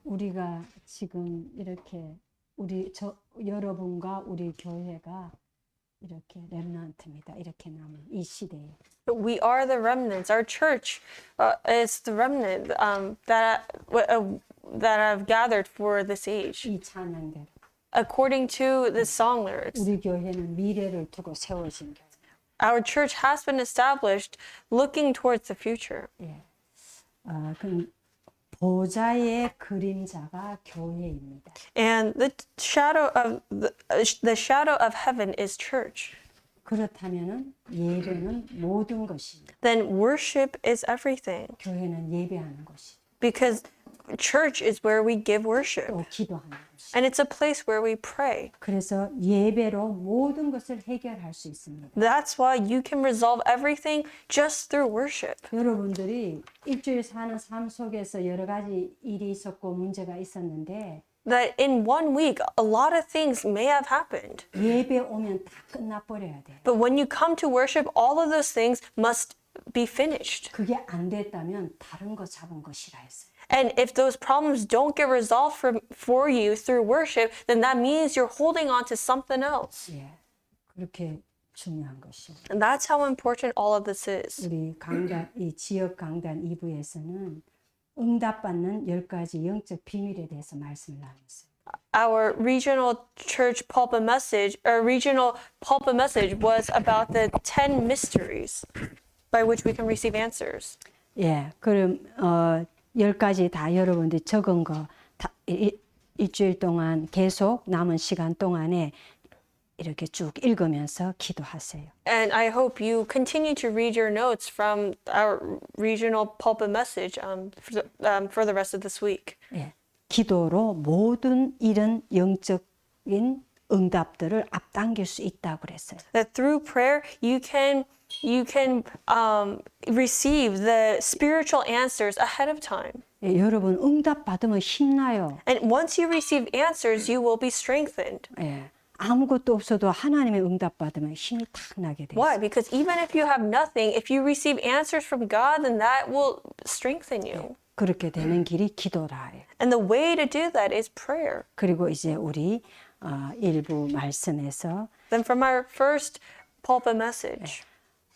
우리가 지금 이렇게 여러분과 우리 교회가 이렇게 렘넌트입니다. 이렇게 남은 이 시대에. We are the remnants. Our church is the remnant that have gathered for this age. 이 찬양대로. According to the song lyrics, 우리 교회는 미래를 두고 세워진 교회. our church has been established looking towards the future. 예. 그 보좌의 그림자가 교회입니다. And the shadow of heaven is church. 그렇다면은 예배는 모든 것입니다. Then worship is everything. 교회는 예배하는 것이. Because church is where we give worship. 또 기도하는 것이. And it's a place where we pray. 그래서 예배로 모든 것을 해결할 수 있습니다. That's why you can resolve everything just through worship. 여러분들이 일주일 사는 삶 속에서 여러 가지 일이 있었고 문제가 있었는데 That in 1 week, a lot of things may have happened. 예배 오면 다 끝나버려야 돼. But when you come to worship, all of those things must be finished. 그게 안 됐다면 다른 거 잡은 것이라 했어요. And if those problems don't get resolved for you through worship, then that means you're holding on to something else. 예, 그렇게 중요한 것이에요. And that's how important all of this is. 우리 강단, 이 지역 강단 2부에서는 응답받는 10가지 영적 비밀에 대해서 말씀을 나눴어요. Our regional church pulpit message, or regional pulpit message was about the 10 mysteries by which we can receive answers. 예, 그럼 10가지 다 여러분들이 적은 거 다 일주일 동안 계속 남은 시간 동안에 이렇게 쭉 읽으면서 기도하세요. And I hope you continue to read your notes from our regional pulpit message for the rest of this week. 예, 기도로 모든 이런 영적인 응답들을 앞당길 수 있다고 그랬어요. That through prayer you can receive the spiritual answers ahead of time. 예, 여러분 응답 받으면 힘나요. And once you receive answers, you will be strengthened. 예, 아무것도 없어도 하나님의 응답 받으면 힘이 탁 나게 돼요. Why? Because even if you have nothing, if you receive answers from God, then that will strengthen you. 그렇게 되는 길이 기도라 해요. And the way to do that is prayer. 그리고 이제 우리 일부 말씀에서 Then from our first pulpit message.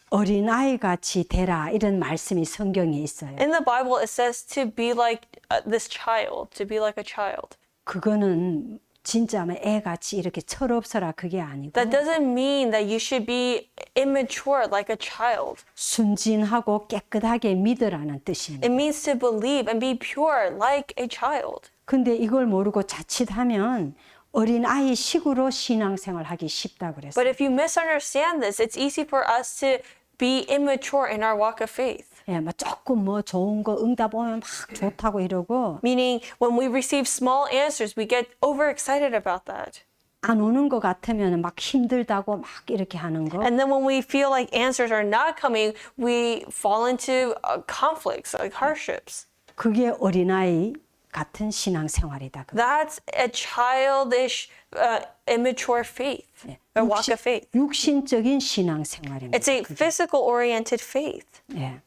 어린아이 같이 되라 이런 말씀이 성경에 있어요. In the Bible, it says to be like this child, to be like a child. 그거는 진짜 애같이 이렇게 철없어라 그게 아니고 That doesn't mean that you should be immature like a child. 순진하고 깨끗하게 믿으라는 뜻입니다. It means to believe and be pure like a child. 근데 이걸 모르고 자칫하면 어린아이 식으로 신앙생활 하기 쉽다 그랬어요. But if you misunderstand this, it's easy for us to be immature in our walk of faith. 예, 뭐 조금 좋은 거 응답 오면 막 좋다고 이러고 Meaning, when we receive small answers, we get overexcited about that. 안 오는 것 같으면 막 힘들다고 막 이렇게 하는 거. And then when we feel like answers are not coming, we fall into conflicts, like hardships. 그게 어린아이 같은 신앙생활이다. That's a childish, immature faith, a walk of faith. 육신적인 신앙생활입니다. It's a physical-oriented faith. 예.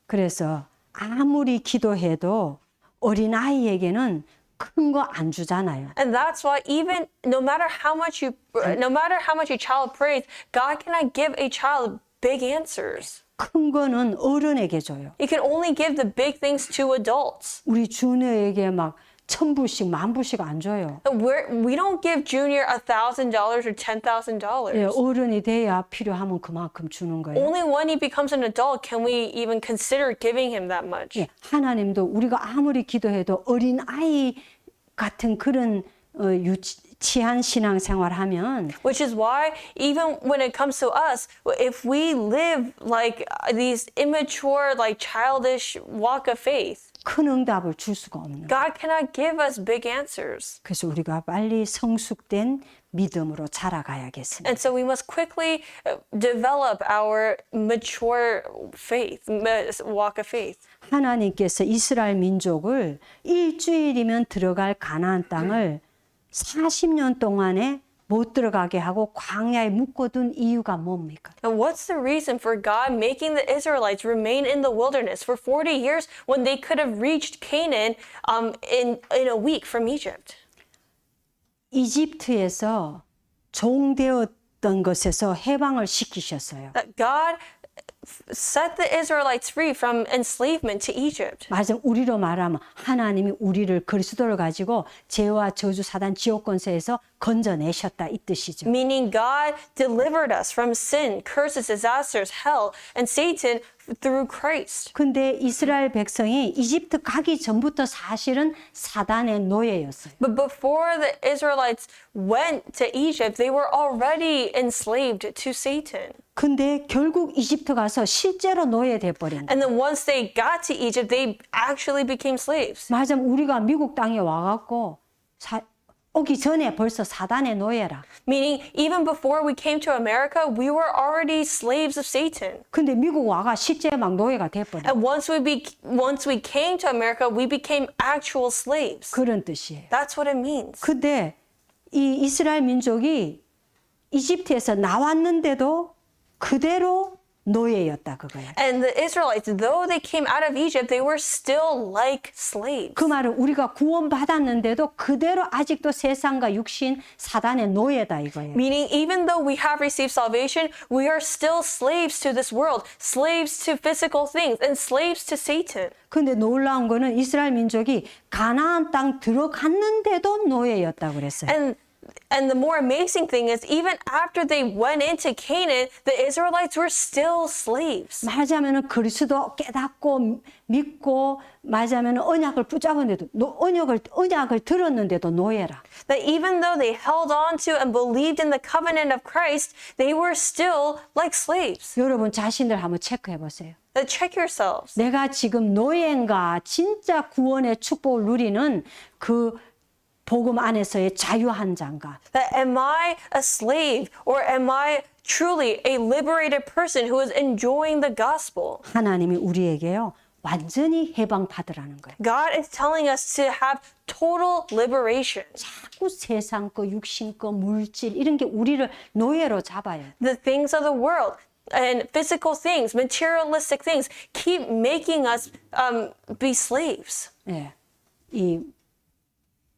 그래서 아무리 기도해도 어린아이에게는 큰 거 안 주잖아요. And that's why even no matter how much a child prays, God cannot give a child big answers. 큰 거는 어른에게 줘요. He can only give the big things to adults. 우리 주녀에게 막 1,000불씩 10,000불씩 안 줘요. We don't give Junior $1,000 or 예, $10,000. 어른이 돼야 필요하면 그만큼 주는 거예요. Only when he becomes an adult can we even consider giving him that much. 예, 하나님도 우리가 아무리 기도해도 어린아이 같은 그런 유치한 신앙생활 하면 Which is why even when it comes to us, if we live like these immature, like childish walk of faith, 큰 응답을 줄 수가 없는 거예요. God cannot give us big answers. 그래서 우리가 빨리 성숙된 믿음으로 자라가야겠습니다. And so we must quickly develop our mature faith, walk of faith. 하나님께서 이스라엘 민족을 일주일이면 들어갈 가나안 땅을 40년 동안에 못 들어가게 하고 광야에 묶어둔 이유가 뭡니까? And what's the reason for God making the Israelites remain in the wilderness for 40 years when they could have reached Canaan in a week from Egypt? 이집트에서 종되었던 것에서 해방을 시키셨어요. That God set the Israelites free from enslavement to Egypt. 맞아, 우리로 말하면 하나님이 우리를 그리스도를 가지고 죄와 저주 사단 지옥 권세에서 건져내셨다 이 뜻이죠. Meaning God delivered us from sin, curses, disasters, hell, and Satan through Christ. 근데 이스라엘 백성이 이집트 가기 전부터 사실은 사단의 노예였어요. But before the Israelites went to Egypt, they were already enslaved to Satan. 근데 결국 이집트 가서 실제로 노예돼 버린 거예요. And then once they got to Egypt, they actually became slaves. 맞아, 우리가 미국 땅에 와갖고 오기 전에 벌써 사단의 노예라. Meaning, even before we came to America, we were already slaves of Satan. 근데 미국 와가 실제 막 노예가 돼버려. And once we came to America, we became actual slaves. 그런 뜻이에요. That's what it means. 근데 이 이스라엘 민족이 이집트에서 나왔는데도 그대로 노예였다 그거예요. And the Israelites, though they came out of Egypt, they were still like slaves. 그 말은 우리가 구원받았는데도 그대로 아직도 세상과 육신 사단의 노예다 이거예요. Meaning, even though we have received salvation, we are still slaves to this world, slaves to physical things, and slaves to Satan. 근데 놀라운 거는 이스라엘 민족이 가나안 땅 들어갔는데도 노예였다 그랬어요. And the more amazing thing is, even after they went into Canaan, the Israelites were still slaves. 말하자면 그리스도 깨닫고 믿고 말하자면 언약을 붙잡았는데도 언약을 들었는데도 노예라. That even though they held on to and believed in the covenant of Christ, they were still like slaves. 여러분 자신들 한번 체크해 보세요. That check yourselves. 내가 지금 노예인가 진짜 구원의 축복을 누리는 그 복음 안에서의 자유한 자인가? That am I a slave or am I truly a liberated person who is enjoying the gospel? 하나님이 우리에게요 완전히 해방 받으라는 거예요. God is telling us to have total liberation. 자꾸 세상 거, 육신 거, 물질 이런 게 우리를 노예로 잡아요. The things of the world and physical things, materialistic things, keep making us be slaves. 예, 이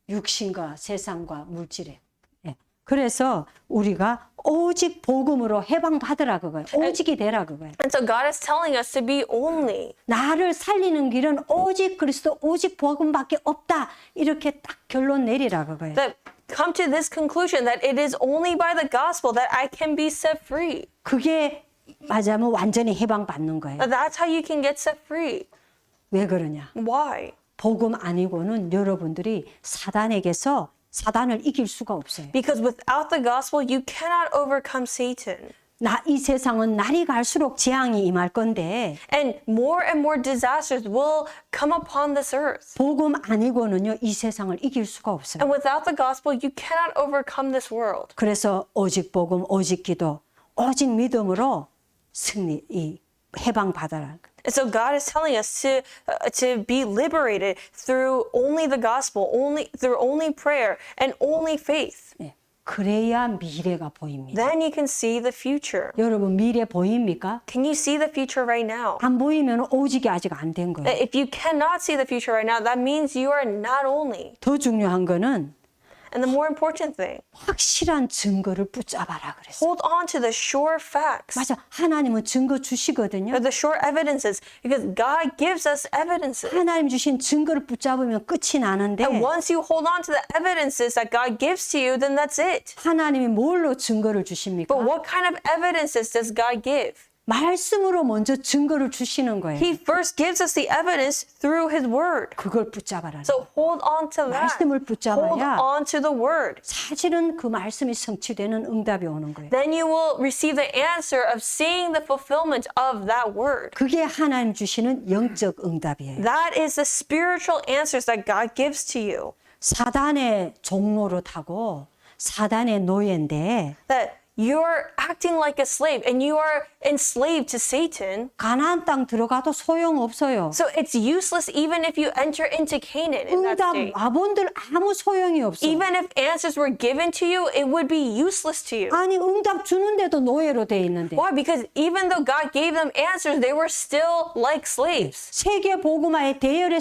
육신과 세상과 물질에. 예. 그래서 우리가 오직 복음으로 해방 받으라 그거예요. 오직이 되라 그거예요. And so God is telling us to be only. 나를 살리는 길은 오직 그리스도, 오직 복음밖에 없다. 이렇게 딱 결론 내리라 그거예요. That come to this conclusion that it is only by the gospel that I can be set free. 그게 맞으면 완전히 해방 받는 거예요. That's how you can get set free. 왜 그러냐? Why? 복음 아니고는 여러분들이 사단을 이길 수가 없어요. Because without the gospel, you cannot overcome Satan. 이 세상은 날이 갈수록 재앙이 임할 건데 And more disasters will come upon this earth. 복음 아니고는요 이 세상을 이길 수가 없어요. And without the gospel, you cannot overcome this world. 그래서 오직 복음, 오직 기도, 오직 믿음으로 해방 받아라. And so God is telling us to be liberated through only the gospel, through only prayer and only faith. 예, 그래야 미래가 보입니다. Then you can see the future. 여러분 미래 보입니까? Can you see the future right now? 안 보이면 오직이 아직 안 된 거예요. If you cannot see the future right now, that means you are not only. 더 중요한 거는 And the more important thing, 확실한 증거를 붙잡아라 그랬어요. hold on to the sure facts. 맞아, 하나님은 증거 주시거든요. Or the sure evidences, because God gives us evidences. 하나님 주신 증거를 붙잡으면 끝이 나는데 And once you hold on to the evidences that God gives to you, then that's it. 하나님이 뭘로 증거를 주십니까? But what kind of evidences does God give? 말씀으로 먼저 증거를 주시는 거예요. He first gives us the evidence through His Word. 그걸 붙잡아라. So hold on to that. 말씀을 Hold 붙잡아야 on to the Word. 사실은 그 말씀이 성취되는 응답이 오는 거예요. Then you will receive the answer of seeing the fulfillment of that Word. 그게 하나님 주시는 영적 응답이에요. That is the spiritual answers that God gives to you. 사단의 종로로 타고 사단의 노예인데 That you're acting like a slave and you are enslaved to Satan. 가나안 땅 들어가도 소용없어요. So it's useless even if you enter into Canaan in that 응답 state. 와본들 아무 소용이 없어. Even if answers were given to you, it would be useless to you. 아니 응답 주는데도 노예로 돼 있는데 Why? Because even though God gave them answers, they were still like slaves. 세계 복음화의 대열에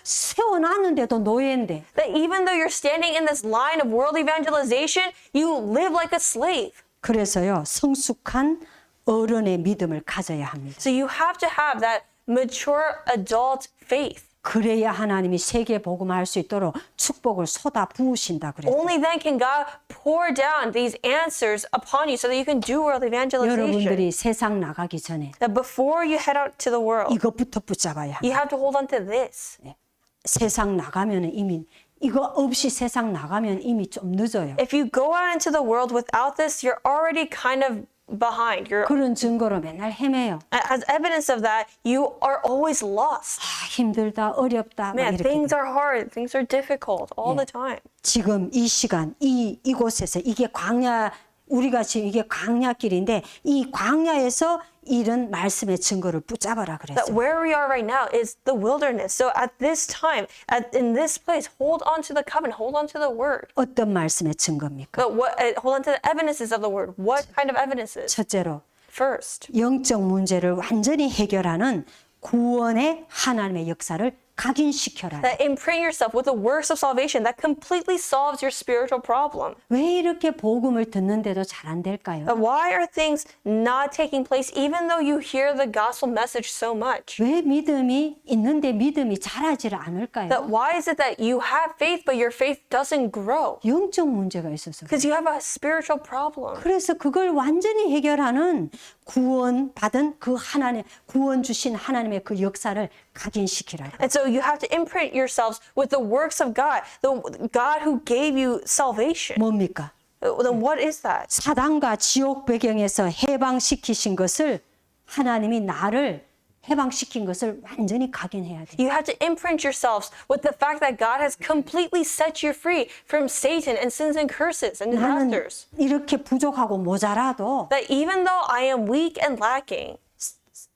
세워놨는데도 노예인데 That even though you're standing in this line of world evangelization, you live like a slave. 그래서요 성숙한 어른의 믿음을 가져야 합니다. So you have to have that mature adult faith. 그래야 하나님이 세계 복음화할 수 있도록 축복을 쏟아 부으신다 그래요. Only then can God pour down these answers upon you so that you can do world evangelization. 여러분들이 세상 나가기 전에 That before you head out to the world, 이것부터 붙잡아야 you 합니다. have to hold on to this. 세상 나가면 이미 이거 없이 세상 나가면 이미 좀 늦어요. If you go out into the world without this, you're already kind of behind. You're 그런 증거로 맨날 헤매요. as evidence of that, you are always lost. 아, 힘들다, 어렵다, 막 Man, 이렇게. things are hard. Things are difficult all the time. 지금 이 시간, 이곳에서 이게 광야, 우리가 지금 이게 광야길인데 이 광야에서 이런 말씀의 증거를 붙잡아라 That 그랬어요. where we are right now is the wilderness. So at this time, in this place, hold on to the covenant, hold on to the word. 어떤 말씀의 증거입니까? But hold on to the evidences of the word. What kind of evidences? 첫째로 First, 영적 문제를 완전히 해결하는 구원의 하나님의 역사를 각인시켜라. that imprint yourself with the works of salvation that completely solves your spiritual problem. 왜 이렇게 복음을 듣는데도 잘 안 될까요? That why are things not taking place even though you hear the gospel message so much? 왜 믿음이 있는데 믿음이 자라지를 않을까요? That why is it that you have faith but your faith doesn't grow? 영적 문제가 있어서. Because you have a spiritual problem. 그래서 그걸 완전히 해결하는 구원 받은 그 하나님, 구원 주신 하나님의 그 역사를 각인시키라. And so you have to imprint yourselves with the works of God, the God who gave you salvation. 뭡니까? Then what is that? 사단과 지옥 배경에서 해방시키신 것을 하나님이 나를 해방시킨 것을 완전히 각인해야 돼. You have to imprint yourselves with the fact that God has completely set you free from Satan and sins and curses and 나는 disasters. 이렇게 부족하고 모자라도 That even though I am weak and lacking,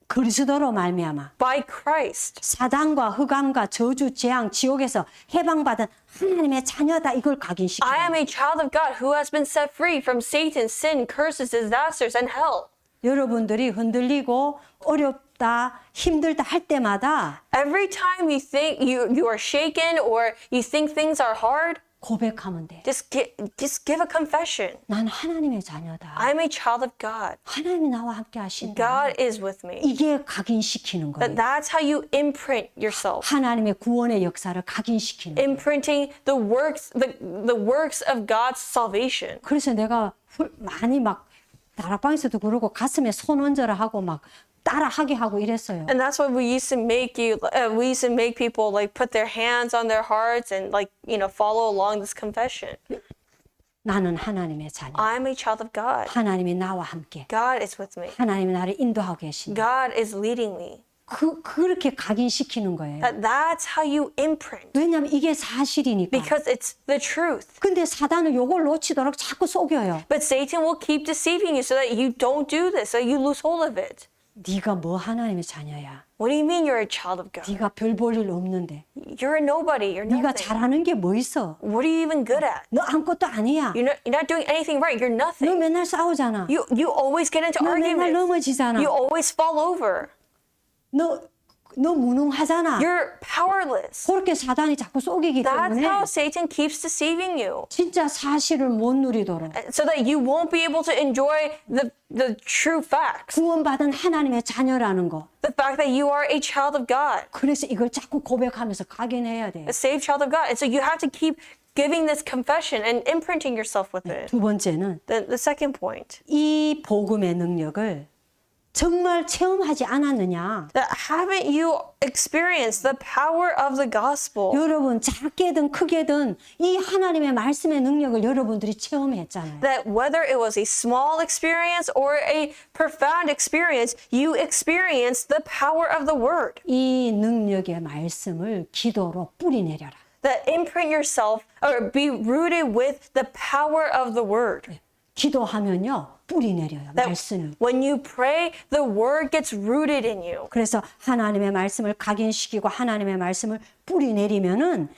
그리스도로 말미암아 by Christ, 사단과 흑암과 저주 재앙 지옥에서 해방받은 하나님의 자녀다 이걸 각인시켜. I am a child of God who has been set free from Satan, sin, curses, disasters, and hell. 여러분들이 흔들리고 어렵다 힘들다 할 때마다 Every time you think you are shaken or you think things are hard, 고백하면 돼. just give a confession. 난 하나님의 자녀다. I'm a child of God. 하나님이 나와 함께 하신다. God is with me. 이게 각인시키는 거예요. That's how you imprint yourself. 하나님의 구원의 역사를 각인시키는 거예요. Imprinting the works of God's salvation. 그래서 내가 많이 막 다락방에서도 그러고 가슴에 손 얹어라 하고 막 따라하게 하고 이랬어요. And that's why we used to make people like put their hands on their hearts and like, follow along this confession. 나는 하나님의 자녀. I'm a child of God. 하나님이 나와 함께. God is with me. 하나님이 나를 인도하고 계신다. God is leading me. 그렇게 각인시키는 거예요. That's how you imprint. 왜냐하면 이게 사실이니까. Because it's the truth. 근데 사단은 요걸 놓치도록 자꾸 속여요. But Satan will keep deceiving you so that you don't do this, so you lose hold of it. 네가 뭐 하나님의 자녀야. What do you mean you're a child of God? 네가 별 볼 일 없는데. You're a nobody. You're 네가 nothing. 잘하는 게 뭐 있어? What are you even good at? 너 아무것도 아니야. You're not doing anything right. You're 너 nothing. 맨날 싸우잖아. You always get into 너 맨날 arguments. 넘어지잖아. You always fall over. 너 무능하잖아. You're powerless. 그렇게 사단이 자꾸 속이기 That's 때문에 how Satan keeps deceiving you. 진짜 사실을 못 누리도록 So that you won't be able to enjoy the true facts. 구원받은 하나님의 자녀라는 거. The fact that you are a child of God. 그래서 이걸 자꾸 고백하면서 각인해야 돼. A saved child of God. And so you have to keep giving this confession and imprinting yourself with it. 두 번째는 The second point. 이 복음의 능력을 정말 체험하지 않았느냐? That haven't you experienced the power of the gospel? 여러분 작게든 크게든 이 하나님의 말씀의 능력을 여러분들이 체험했잖아요. That whether it was a small experience or a profound experience, you experienced the power of the word. 이 능력의 말씀을 기도로 뿌리내려라. That imprint yourself or be rooted with the power of the word. 기도하면요 뿌리 내려요 말씀이. When you pray, the word gets rooted in you. 그래서 하나님의 말씀을 각인시키고 하나님의 말씀을 뿌리 내리면은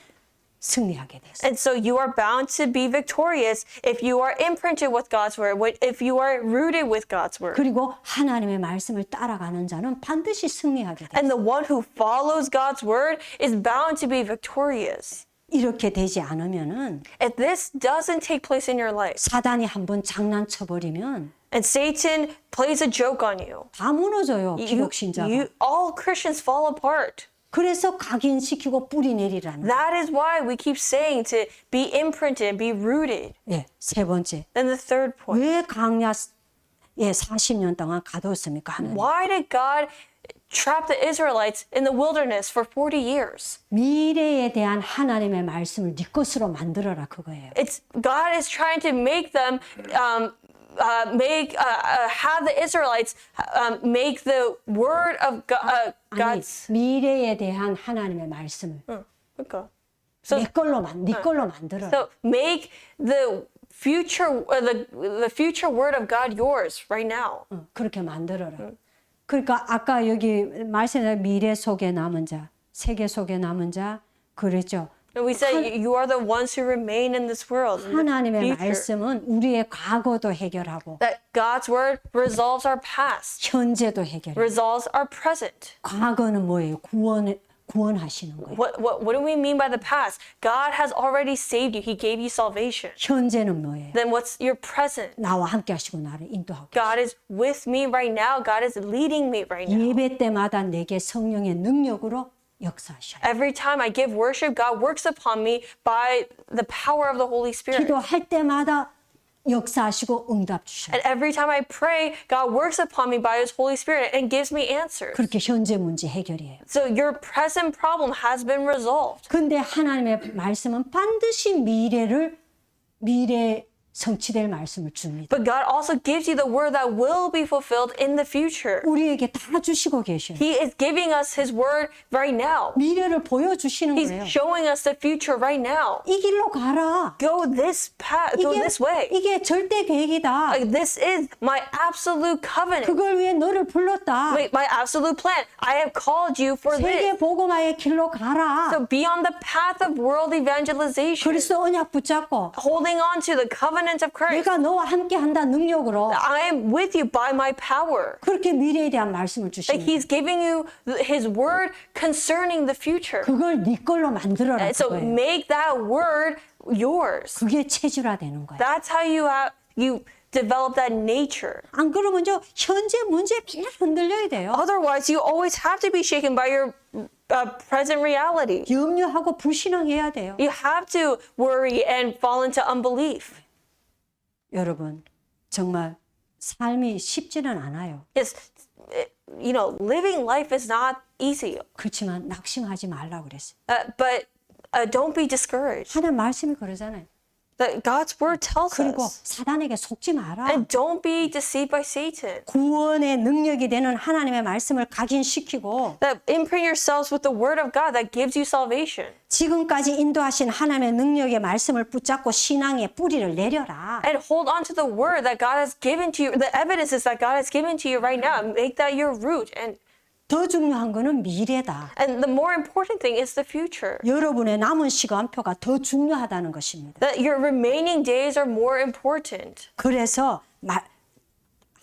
승리하게 됐어요. And so you are bound to be victorious if you are imprinted with God's word, if you are rooted with God's word. 그리고 하나님의 말씀을 따라가는 자는 반드시 승리하게 돼요. And the one who follows God's word is bound to be victorious. 이렇게 되지 않으면은 If this doesn't take place in your life, 사단이 한번 장난쳐 버리면 and Satan plays a joke on you, 다 무너져요. 기독 신자가. all Christians fall apart. 그래서 각인시키고 뿌리 내리라는. That is why we keep saying to be imprinted, be rooted. 예, 세 번째. Then the third point. 왜 광야에 40년 동안 가뒀습니까? 하나님. Why did God trap the Israelites in the wilderness for 40 years? 미래에 대한 하나님의 말씀을 네 것으로 만들어라 그거예요. It's God is trying to make them have the Israelites make the word of 아니, God's. 미래에 대한 하나님의 말씀을 그러니까. So 네 걸로 만들어라. so make the future the future word of God yours right now. 그렇게 만들어라. 그러니까 아까 여기 말씀에 미래 속에 남은 자, 세계 속에 남은 자 그랬죠. And we say you are the ones who remain in this world. In the 하나님의 future. 말씀은 우리의 과거도 해결하고 That God's word resolves our past, 현재도 해결해. resolves our present. 과거는 뭐예요? 구원하시는 거예요. What do we mean by the past? God has already saved you. He gave you salvation. 현재는 뭐예요? Then what's your present? 나와 함께 하시고 나를 인도하고. God is with me right now. God is leading me right now. 예배 때마다 내게 성령의 능력으로 역사하셔요. Every time I give worship, God works upon me by the power of the Holy Spirit. 기도할 때마다 역사하시고 응답 주셔요. And every time I pray, God works upon me by His Holy Spirit and gives me answers. 그렇게 현재 문제 해결이에요. So your present problem has been resolved. 근데 하나님의 말씀은 반드시 미래 성취될 말씀을 줍니다. But God also gives you the word that will be fulfilled in the future. 우리에게 다 주시고 계셔요. He is giving us His word right now. 미래를 보여주시는 He's 거예요. showing us the future right now. 이 길로 가라. Go this path, go this way. 이게 절대 계획이다. Like, this is my absolute covenant, 그걸 위해 너를 불렀다. my absolute plan. I have called you for 세계 this. 복음화의 길로 가라. So be on the path of world evangelization, 그리스도 언약 붙잡고 holding on to the covenant of Christ. 내가 너와 함께 한다 능력으로 I am with you by my power. 그렇게 미래에 대한 말씀을 Like 주시는 He's giving you His word concerning the future. 그걸 네 걸로 만들어라 And so 그거예요. make that word yours. 그게 체질화되는 거예요. That's how you develop that nature. 안 그러면요 현재 문제에 계속 흔들려야 돼요. Otherwise, you always have to be shaken by your present reality. 염려하고 불신앙해야 돼요. You have to worry and fall into unbelief. 여러분 정말 삶이 쉽지는 않아요. Yes, living life is not easy. 그렇지만 낙심하지 말라고 그랬어요. But don't be discouraged. 하나님 말씀이 그러잖아요. That God's word tells 그리고 us. 사단에게 속지 마라. And don't be deceived by Satan. 구원의 능력이 되는 하나님의 말씀을 각인시키고 That imprint yourselves with the word of God that gives you salvation. 지금까지 인도하신 하나님의 능력의 말씀을 붙잡고 신앙의 뿌리를 내려라. And hold on to the word that God has given to you, the evidences that God has given to you right now. Make that your root. 더 중요한 거는 미래다. And the more important thing is the future. 여러분의 남은 시간표가 더 중요하다는 것입니다. That your remaining days are more important. 그래서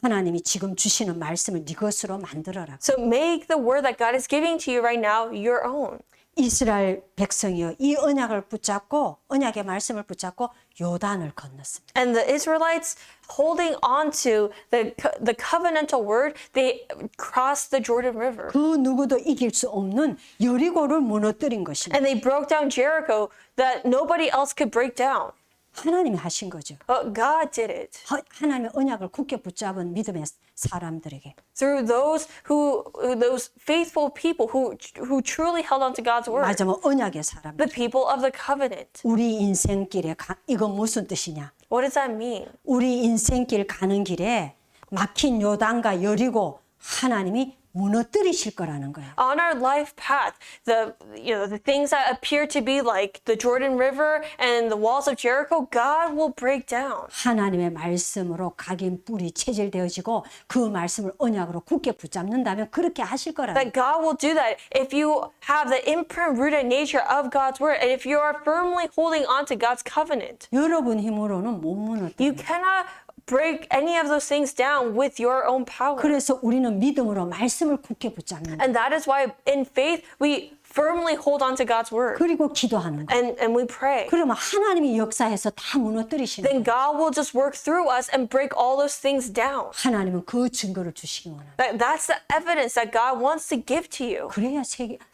하나님이 지금 주시는 말씀을 네 것으로 만들어라. So make the word that God is giving to you right now your own. 이스라엘 백성이요 이 언약을 붙잡고 언약의 말씀을 붙잡고 요단을 건넜습니다. And the Israelites holding on to the covenantal word, they crossed the Jordan River. 그 누구도 이길 수 없는 여리고를 무너뜨린 것입니다. And they broke down Jericho that nobody else could break down. 하나님이 하신 거죠. God did it. 하나님의 언약을 굳게 붙잡은 믿음의 사람들에게. Through those faithful people who truly held on to God's word. 맞으면 언약의 사람. The people of the covenant. 우리 인생길에 이건 무슨 뜻이냐? What does that mean? 우리 인생길 가는 길에 막힌 요단과 여리고 하나님이 무너뜨리실 거라는 거야. On our life path, the things that appear to be like the Jordan River and the walls of Jericho, God will break down. 하나님의 말씀으로 각인 뿔이 체질되어지고 그 말씀을 언약으로 굳게 붙잡는다면 그렇게 하실 거라는 That God will do that if you have the imprint rooted nature of God's word and if you are firmly holding on to God's covenant. 여러분 힘으로는 못 You 무너뜨려요. cannot break any of those things down with your own power. 그래서 우리는 믿음으로 말씀을 굳게 붙잡는 거예요. And that is why in faith we firmly hold on to God's word 그리고 기도하는 거예요. and we pray. 그러면 하나님이 역사에서 다 무너뜨리시는 Then 거예요. God will just work through us and break all those things down. 하나님은 그 증거를 주시기 원합니다. That's the evidence that God wants to give to you. 그래야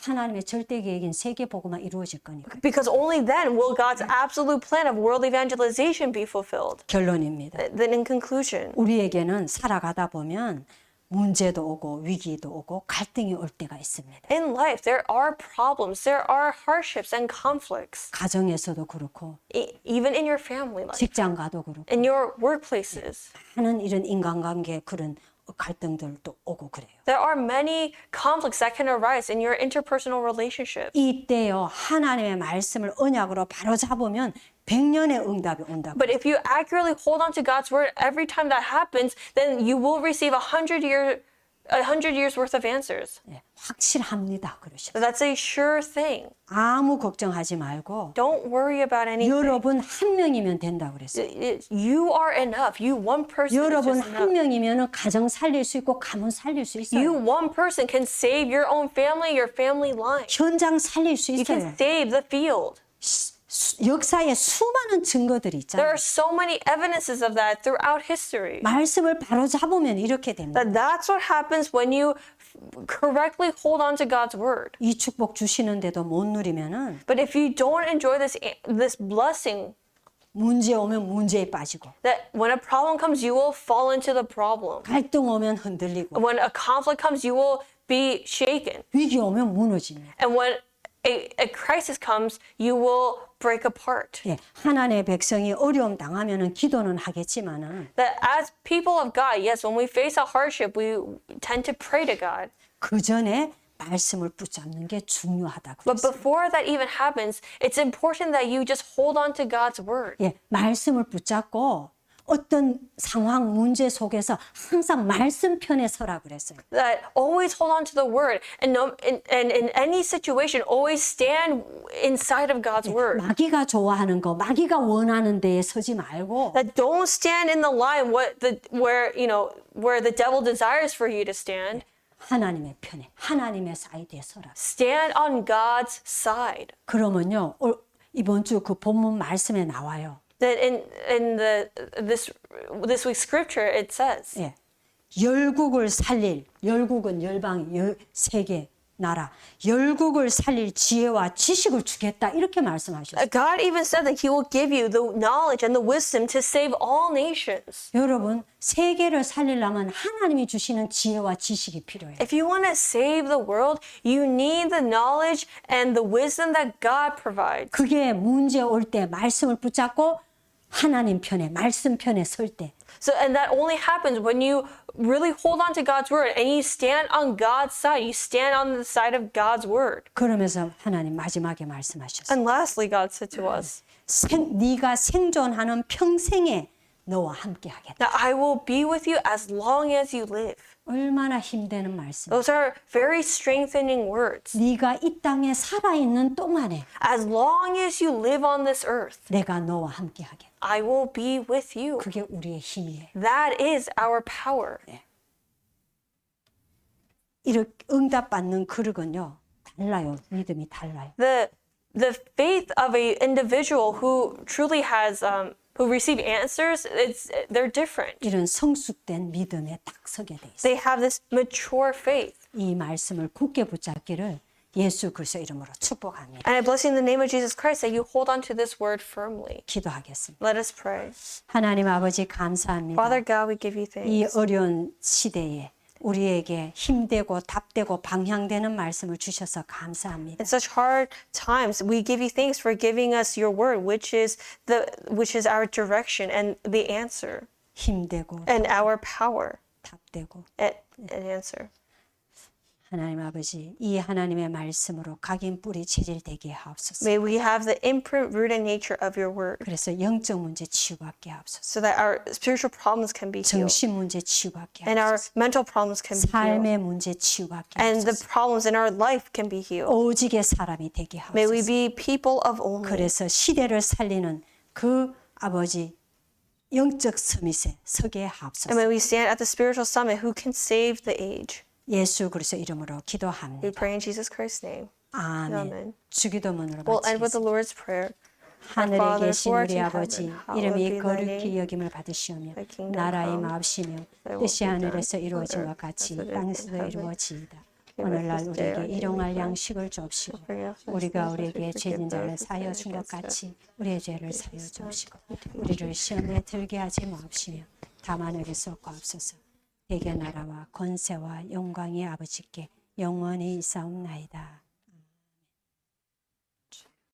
하나님의 절대 계획인 세계 복음화 이루어질 거니까. Because only then will God's absolute plan of world evangelization be fulfilled. 결론입니다. Then in conclusion, 우리에게는 살아가다 보면 문제도 오고 위기도 오고 갈등이 올 때가 있습니다. in life there are problems, there are hardships and conflicts, 가정에서도 그렇고 even in your family life, 직장 가도 그렇고 in your workplaces. 하는 이런 인간관계 그런 갈등들도 오고 그래요. There are many conflicts that can arise in your interpersonal relationships. 이때요 하나님의 말씀을 언약으로 바로 잡으면 100년의 응답이 온다고. But if you accurately hold on to God's word every time that happens, then you will receive 100 years worth of answers. 예, 확실합니다. 그러시죠. That's a sure thing. 아무 걱정하지 말고 Don't worry about anything. 여러분 한 명이면 된다고 그랬어요. You are enough. You one person is 여러분 just 한 enough. 명이면 가정 살릴 수 있고 가문 살릴 수 You 있어요. one person can save your own family, your family line. 현장 살릴 수 You 있어요. can save the field. 역사에 수많은 증거들이 There 있잖아요. are so many evidences of that throughout history. 말씀을 바로 잡으면 이렇게 됩니다. That's what happens when you correctly hold on to God's word. 이 축복 주시는데도 못 누리면은 But if you don't enjoy this blessing, 문제 오면 문제에 빠지고 that when a problem comes, you will fall into the problem. 갈등 오면 흔들리고 When a conflict comes, you will be shaken. 위기 오면 무너집니다. And when a crisis comes, you will break apart. 예, 하나님의 백성이 어려움 당하면은 기도는 하겠지만은 That as people of God, yes, when we face a hardship, we tend to pray to God. 그 전에 말씀을 붙잡는 게 중요하다고 But 그랬어요. before that even happens, it's important that you just hold on to God's word. 예, 말씀을 붙잡고 어떤 상황 문제 속에서 항상 말씀 편에 서라 그랬어요. That always hold on to the word, and in any situation, always stand inside of God's word. 마귀가 좋아하는 거, 마귀가 원하는 데에 서지 말고 That don't stand in the line where the devil desires for you to stand. 하나님의 편에, 하나님의 사이드에 서라. Stand on God's side. 그러면요, 이번 주 그 본문 말씀에 나와요. That in this week's scripture it says. 예, 열국을 살릴, 열국은 열방, 세계 나라, 열국을 살릴 지혜와 지식을 주겠다 이렇게 말씀하셨어요. God even said that He will give you the knowledge and the wisdom to save all nations. 여러분, 세계를 살리려면 하나님이 주시는 지혜와 지식이 필요해요. If you want to save the world, you need the knowledge and the wisdom that God provides. 그게 문제 올 때 말씀을 붙잡고 하나님 편에, 말씀 편에 설 때. So, and that only happens when you really hold on to God's word and you stand on God's side. You stand on the side of God's word. 그러면서 하나님 마지막에 말씀하셨어요. And lastly, God said to us, 네가 생존하는 평생에 너와 함께 하겠다. that I will be with you as long as you live. 얼마나 힘드는 말씀. Those are very strengthening words. 네가 이 땅에 살아있는 동안에 As long as you live on this earth, 내가 너와 함께 하겠다. I will be with you. 그게 우리의 힘이에요. That is our power. 이렇게 응답받는 그릇은요. 달라요. 믿음이 달라요. The faith of a individual who truly has who receive answers, they're different. 이런 성숙된 믿음에 딱 서게 돼 있어요. They have this mature faith. 이 말씀을 굳게 붙잡기를 예수 그리스도 이름으로 축복합니다. And I bless you in the name of Jesus Christ that you hold on to this word firmly. 기도하겠습니다. Let us pray. 하나님 아버지 감사합니다. Father God, we give you 이 thanks. 어려운 시대에 우리에게 힘되고 답되고 방향되는 말씀을 주셔서 감사합니다. In such hard times, we give you thanks for giving us your word, which is our direction and the answer 힘되고 and our power 답되고 and answer. 하나님 아버지, 이 하나님의 말씀으로 각인 뿌리 체질되게 하옵소서. May we have the imprint, root, and nature of your word 그래서 영적 문제 치유받게 하옵소서. so that our spiritual problems can be healed 정신 문제 치유받게 and our 하옵소서. mental problems can be healed 삶의 문제 치유받게 and the 하옵소서. problems in our life can be healed. 오직의 사람이 되게 May we 하옵소서. be people of only. 그래서 시대를 살리는 그 아버지 영적 서밋에 서게 And 하옵소서. may we stand at the spiritual summit who can save the age. 예수 그리스도 이름으로 We 기도합니다. pray in Jesus Christ's name. 아멘. 아멘. 주기도문으로 We'll end with the 마치겠습니다. Lord's Prayer. 하늘에 Father, 계신 who art 우리 in 아버지 heaven, hallowed 이름이 be thy 거룩히 name. 여김을 받으시오며 Thy kingdom 나라의 come, 마옵시며 thy will 뜻이 be done 하늘에서 on 이루어진 것 earth 같이 as it is in 땅에서도 heaven. 이루어지이다. Give us 오늘날 this day 우리에게 our daily 일용할 bread. 양식을 주옵시고 Forgive us our 우리가 sins as 우리에게 we 죄진 forgive 자를 those who 사하여 sin 준 것 against us. 같이 우리의 죄를 사하여 주옵시고 우리를 시험에 들게 하지 마옵시며 다만 여기서 구하옵소서. 대개 나라와 권세와 영광이 아버지께 영원히 있사옵나이다.